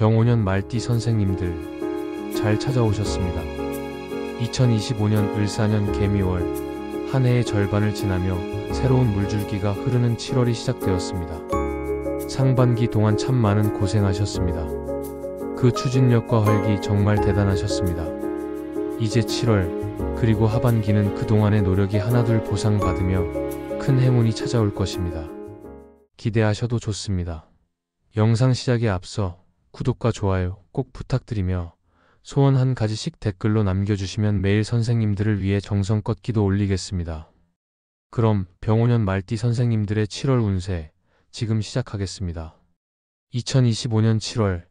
병오년 말띠 선생님들 잘 찾아오셨습니다. 2025년 을사년 개미월, 한 해의 절반을 지나며 새로운 물줄기가 흐르는 7월이 시작되었습니다. 상반기 동안 참 많은 고생하셨습니다. 그 추진력과 활기 정말 대단하셨습니다. 이제 7월, 그리고 하반기는 그동안의 노력이 하나둘 보상받으며 큰 행운이 찾아올 것입니다. 기대하셔도 좋습니다. 영상 시작에 앞서 구독과 좋아요 꼭 부탁드리며 소원 한 가지씩 댓글로 남겨주시면 매일 선생님들을 위해 정성껏 기도 올리겠습니다. 그럼 병오년 말띠 선생님들의 7월 운세 지금 시작하겠습니다. 2025년 7월,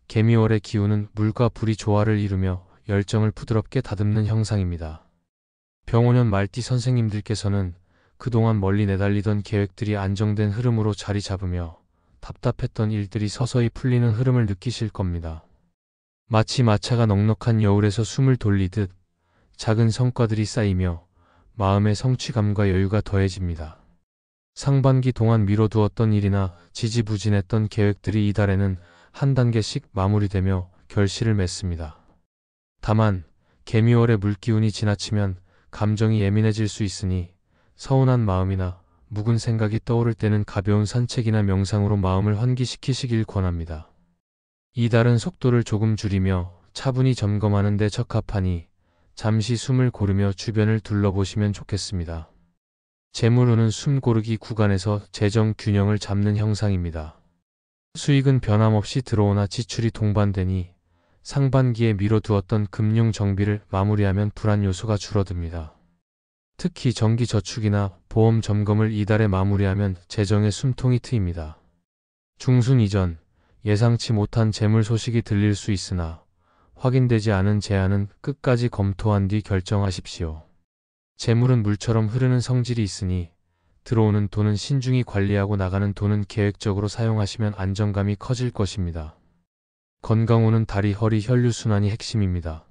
개미월의 기운은 물과 불이 조화를 이루며 열정을 부드럽게 다듬는 형상입니다. 병오년 말띠 선생님들께서는 그동안 멀리 내달리던 계획들이 안정된 흐름으로 자리 잡으며 답답했던 일들이 서서히 풀리는 흐름을 느끼실 겁니다. 마치 마차가 넉넉한 여울에서 숨을 돌리듯 작은 성과들이 쌓이며 마음의 성취감과 여유가 더해집니다. 상반기 동안 미뤄두었던 일이나 지지부진했던 계획들이 이달에는 한 단계씩 마무리되며 결실을 맺습니다. 다만 개미월의 물기운이 지나치면 감정이 예민해질 수 있으니 서운한 마음이나 묵은 생각이 떠오를 때는 가벼운 산책이나 명상으로 마음을 환기시키시길 권합니다. 이달은 속도를 조금 줄이며 차분히 점검하는 데 적합하니 잠시 숨을 고르며 주변을 둘러보시면 좋겠습니다. 재물운은 숨 고르기 구간에서 재정 균형을 잡는 형상입니다. 수익은 변함없이 들어오나 지출이 동반되니 상반기에 미뤄두었던 금융 정비를 마무리하면 불안 요소가 줄어듭니다. 특히 정기 저축이나 보험 점검을 이달에 마무리하면 재정의 숨통이 트입니다. 중순 이전, 예상치 못한 재물 소식이 들릴 수 있으나 확인되지 않은 제안은 끝까지 검토한 뒤 결정하십시오. 재물은 물처럼 흐르는 성질이 있으니 들어오는 돈은 신중히 관리하고 나가는 돈은 계획적으로 사용하시면 안정감이 커질 것입니다. 건강운은 다리, 허리, 혈류순환이 핵심입니다.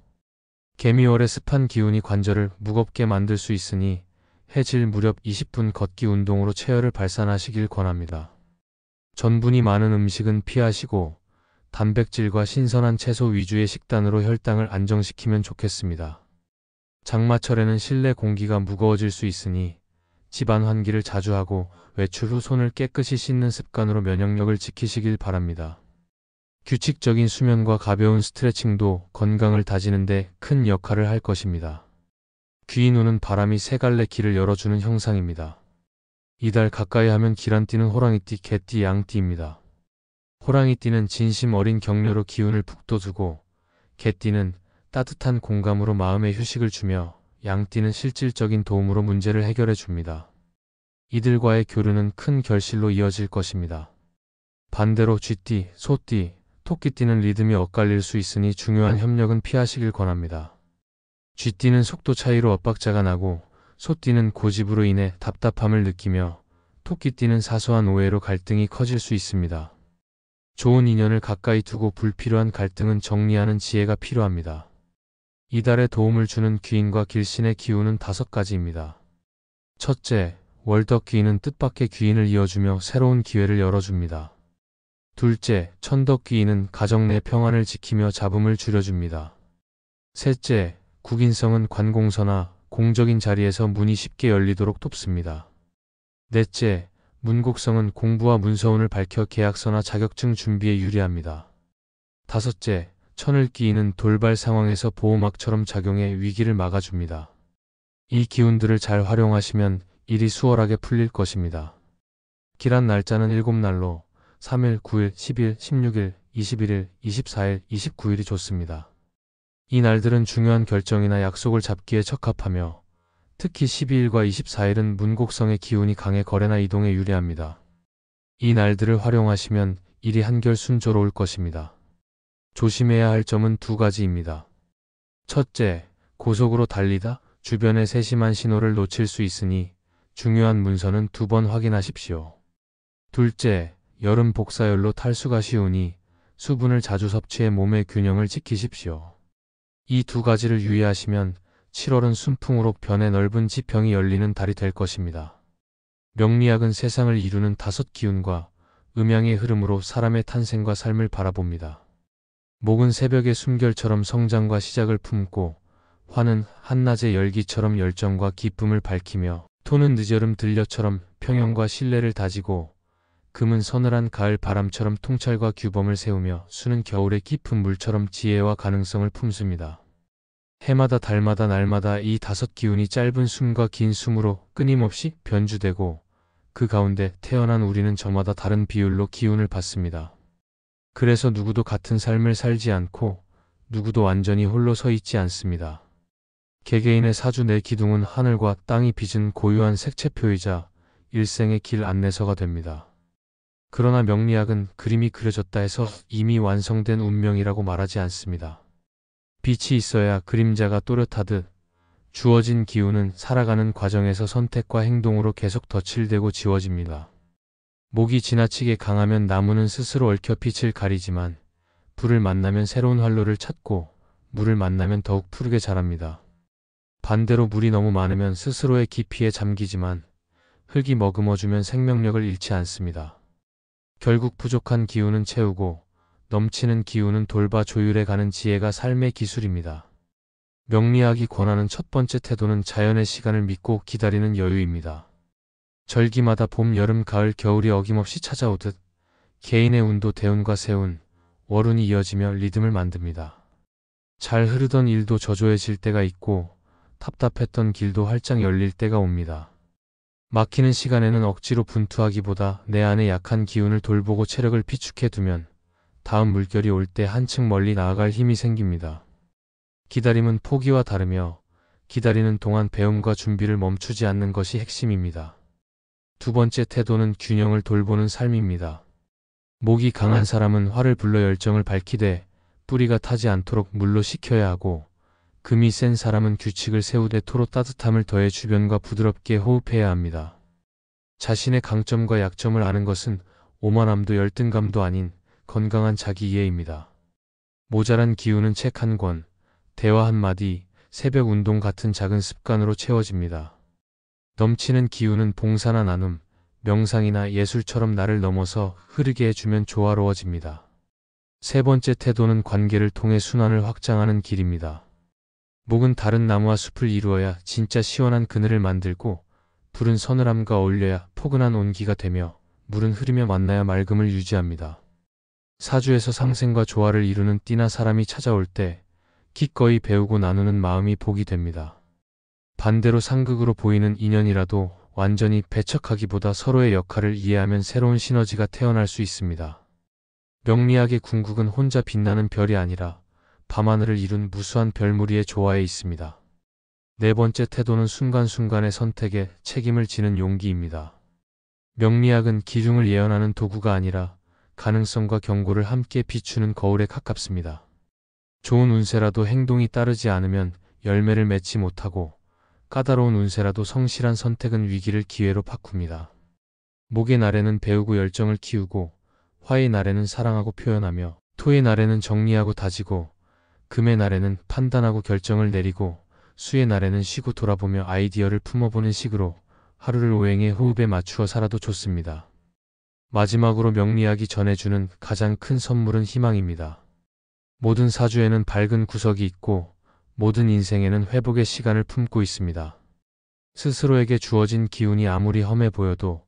개미월의 습한 기운이 관절을 무겁게 만들 수 있으니 해질 무렵 20분 걷기 운동으로 체열을 발산하시길 권합니다. 전분이 많은 음식은 피하시고 단백질과 신선한 채소 위주의 식단으로 혈당을 안정시키면 좋겠습니다. 장마철에는 실내 공기가 무거워질 수 있으니 집안 환기를 자주 하고 외출 후 손을 깨끗이 씻는 습관으로 면역력을 지키시길 바랍니다. 규칙적인 수면과 가벼운 스트레칭도 건강을 다지는 데 큰 역할을 할 것입니다. 귀인운은 바람이 세 갈래 길을 열어주는 형상입니다. 이달 가까이 하면 기란띠는 호랑이띠, 개띠, 양띠입니다. 호랑이띠는 진심 어린 격려로 기운을 북돋우고 개띠는 따뜻한 공감으로 마음의 휴식을 주며 양띠는 실질적인 도움으로 문제를 해결해 줍니다. 이들과의 교류는 큰 결실로 이어질 것입니다. 반대로 쥐띠, 소띠, 토끼띠는 리듬이 엇갈릴 수 있으니 중요한 협력은 피하시길 권합니다. 쥐띠는 속도 차이로 엇박자가 나고 소띠는 고집으로 인해 답답함을 느끼며 토끼띠는 사소한 오해로 갈등이 커질 수 있습니다. 좋은 인연을 가까이 두고 불필요한 갈등은 정리하는 지혜가 필요합니다. 이달에 도움을 주는 귀인과 길신의 기운은 5가지입니다. 첫째, 월덕귀인은 뜻밖의 귀인을 이어주며 새로운 기회를 열어줍니다. 둘째, 천덕귀인은 가정 내 평안을 지키며 잡음을 줄여줍니다. 셋째, 국인성은 관공서나 공적인 자리에서 문이 쉽게 열리도록 돕습니다. 넷째, 문곡성은 공부와 문서운을 밝혀 계약서나 자격증 준비에 유리합니다. 다섯째, 천을귀인은 돌발 상황에서 보호막처럼 작용해 위기를 막아줍니다. 이 기운들을 잘 활용하시면 일이 수월하게 풀릴 것입니다. 길한 날짜는 7날로 3일, 9일, 10일, 16일, 21일, 24일, 29일이 좋습니다. 이 날들은 중요한 결정이나 약속을 잡기에 적합하며 특히 12일과 24일은 문곡성의 기운이 강해 거래나 이동에 유리합니다. 이 날들을 활용하시면 일이 한결 순조로울 것입니다. 조심해야 할 점은 2가지입니다. 첫째, 고속으로 달리다 주변의 세심한 신호를 놓칠 수 있으니 중요한 문서는 2번 확인하십시오. 둘째, 여름 복사열로 탈수가 쉬우니 수분을 자주 섭취해 몸의 균형을 지키십시오. 이 2가지를 유의하시면 7월은 순풍으로 변해 넓은 지평이 열리는 달이 될 것입니다. 명리학은 세상을 이루는 5기운과 음양의 흐름으로 사람의 탄생과 삶을 바라봅니다. 목은 새벽의 숨결처럼 성장과 시작을 품고, 화는 한낮의 열기처럼 열정과 기쁨을 밝히며, 토는 늦여름 들녘처럼 평형과 신뢰를 다지고, 금은 서늘한 가을 바람처럼 통찰과 규범을 세우며, 수는 겨울의 깊은 물처럼 지혜와 가능성을 품습니다. 해마다 달마다 날마다 이 5기운이 짧은 숨과 긴 숨으로 끊임없이 변주되고, 그 가운데 태어난 우리는 저마다 다른 비율로 기운을 받습니다. 그래서 누구도 같은 삶을 살지 않고 누구도 완전히 홀로 서 있지 않습니다. 개개인의 사주 내 기둥은 하늘과 땅이 빚은 고유한 색채표이자 일생의 길 안내서가 됩니다. 그러나 명리학은 그림이 그려졌다 해서 이미 완성된 운명이라고 말하지 않습니다. 빛이 있어야 그림자가 또렷하듯 주어진 기운은 살아가는 과정에서 선택과 행동으로 계속 덧칠되고 지워집니다. 목이 지나치게 강하면 나무는 스스로 얽혀 빛을 가리지만 불을 만나면 새로운 활로를 찾고 물을 만나면 더욱 푸르게 자랍니다. 반대로 물이 너무 많으면 스스로의 깊이에 잠기지만 흙이 머금어주면 생명력을 잃지 않습니다. 결국 부족한 기운은 채우고 넘치는 기운은 돌봐 조율해 가는 지혜가 삶의 기술입니다. 명리학이 권하는 첫 번째 태도는 자연의 시간을 믿고 기다리는 여유입니다. 절기마다 봄, 여름, 가을, 겨울이 어김없이 찾아오듯 개인의 운도 대운과 세운, 월운이 이어지며 리듬을 만듭니다. 잘 흐르던 일도 저조해질 때가 있고 답답했던 길도 활짝 열릴 때가 옵니다. 막히는 시간에는 억지로 분투하기보다 내 안의 약한 기운을 돌보고 체력을 비축해두면 다음 물결이 올 때 한층 멀리 나아갈 힘이 생깁니다. 기다림은 포기와 다르며 기다리는 동안 배움과 준비를 멈추지 않는 것이 핵심입니다. 두 번째 태도는 균형을 돌보는 삶입니다. 목이 강한 사람은 화를 불러 열정을 밝히되 뿌리가 타지 않도록 물로 식혀야 하고, 금이 센 사람은 규칙을 세우되 토로 따뜻함을 더해 주변과 부드럽게 호흡해야 합니다. 자신의 강점과 약점을 아는 것은 오만함도 열등감도 아닌 건강한 자기 이해입니다. 모자란 기운은 책 한 권, 대화 한마디, 새벽 운동 같은 작은 습관으로 채워집니다. 넘치는 기운은 봉사나 나눔, 명상이나 예술처럼 나를 넘어서 흐르게 해주면 조화로워집니다. 세 번째 태도는 관계를 통해 순환을 확장하는 길입니다. 목은 다른 나무와 숲을 이루어야 진짜 시원한 그늘을 만들고, 불은 서늘함과 어울려야 포근한 온기가 되며, 물은 흐르며 만나야 맑음을 유지합니다. 사주에서 상생과 조화를 이루는 띠나 사람이 찾아올 때 기꺼이 배우고 나누는 마음이 복이 됩니다. 반대로 상극으로 보이는 인연이라도 완전히 배척하기보다 서로의 역할을 이해하면 새로운 시너지가 태어날 수 있습니다. 명리학의 궁극은 혼자 빛나는 별이 아니라 밤하늘을 이룬 무수한 별무리의 조화에 있습니다. 네 번째 태도는 순간순간의 선택에 책임을 지는 용기입니다. 명리학은 기중을 예언하는 도구가 아니라 가능성과 경고를 함께 비추는 거울에 가깝습니다. 좋은 운세라도 행동이 따르지 않으면 열매를 맺지 못하고, 까다로운 운세라도 성실한 선택은 위기를 기회로 바꿉니다. 목의 날에는 배우고 열정을 키우고, 화의 날에는 사랑하고 표현하며, 토의 날에는 정리하고 다지고, 금의 날에는 판단하고 결정을 내리고, 수의 날에는 쉬고 돌아보며 아이디어를 품어보는 식으로 하루를 오행의 호흡에 맞추어 살아도 좋습니다. 마지막으로 명리학이 전해주는 가장 큰 선물은 희망입니다. 모든 사주에는 밝은 구석이 있고 모든 인생에는 회복의 시간을 품고 있습니다. 스스로에게 주어진 기운이 아무리 험해 보여도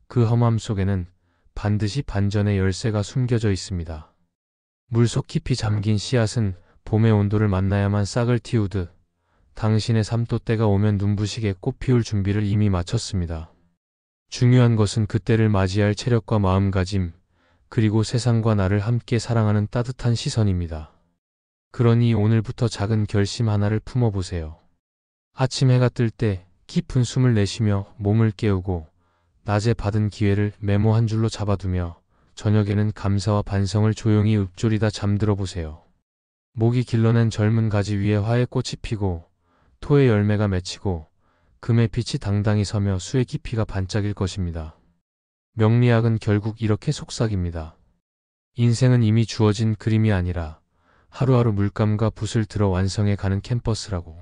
그 험함 속에는 반드시 반전의 열쇠가 숨겨져 있습니다. 물속 깊이 잠긴 씨앗은 봄의 온도를 만나야만 싹을 틔우듯 당신의 삶도 때가 오면 눈부시게 꽃 피울 준비를 이미 마쳤습니다. 중요한 것은 그때를 맞이할 체력과 마음가짐, 그리고 세상과 나를 함께 사랑하는 따뜻한 시선입니다. 그러니 오늘부터 작은 결심 하나를 품어보세요. 아침 해가 뜰 때 깊은 숨을 내쉬며 몸을 깨우고, 낮에 받은 기회를 메모 한 줄로 잡아두며 저녁에는 감사와 반성을 조용히 읊조리다 잠들어 보세요. 목이 길러낸 젊은 가지 위에 화의 꽃이 피고, 토의 열매가 맺히고, 금의 빛이 당당히 서며 수의 깊이가 반짝일 것입니다. 명리학은 결국 이렇게 속삭입니다. 인생은 이미 주어진 그림이 아니라 하루하루 물감과 붓을 들어 완성해 가는 캔버스라고.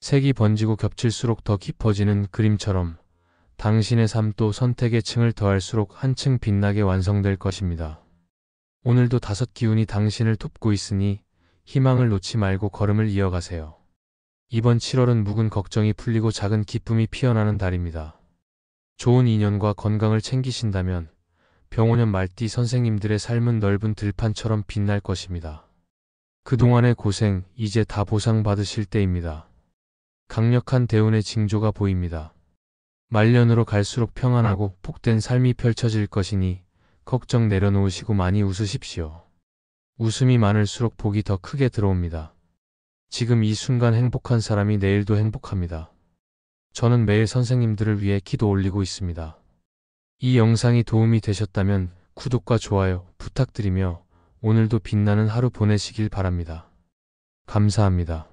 색이 번지고 겹칠수록 더 깊어지는 그림처럼 당신의 삶도 선택의 층을 더할수록 한층 빛나게 완성될 것입니다. 오늘도 다섯 기운이 당신을 돕고 있으니 희망을 놓지 말고 걸음을 이어가세요. 이번 7월은 묵은 걱정이 풀리고 작은 기쁨이 피어나는 달입니다. 좋은 인연과 건강을 챙기신다면 병원년 말띠 선생님들의 삶은 넓은 들판처럼 빛날 것입니다. 그동안의 고생, 이제 다 보상받으실 때입니다. 강력한 대운의 징조가 보입니다. 말년으로 갈수록 평안하고 복된 삶이 펼쳐질 것이니 걱정 내려놓으시고 많이 웃으십시오. 웃음이 많을수록 복이 더 크게 들어옵니다. 지금 이 순간 행복한 사람이 내일도 행복합니다. 저는 매일 선생님들을 위해 기도 올리고 있습니다. 이 영상이 도움이 되셨다면 구독과 좋아요 부탁드리며 오늘도 빛나는 하루 보내시길 바랍니다. 감사합니다.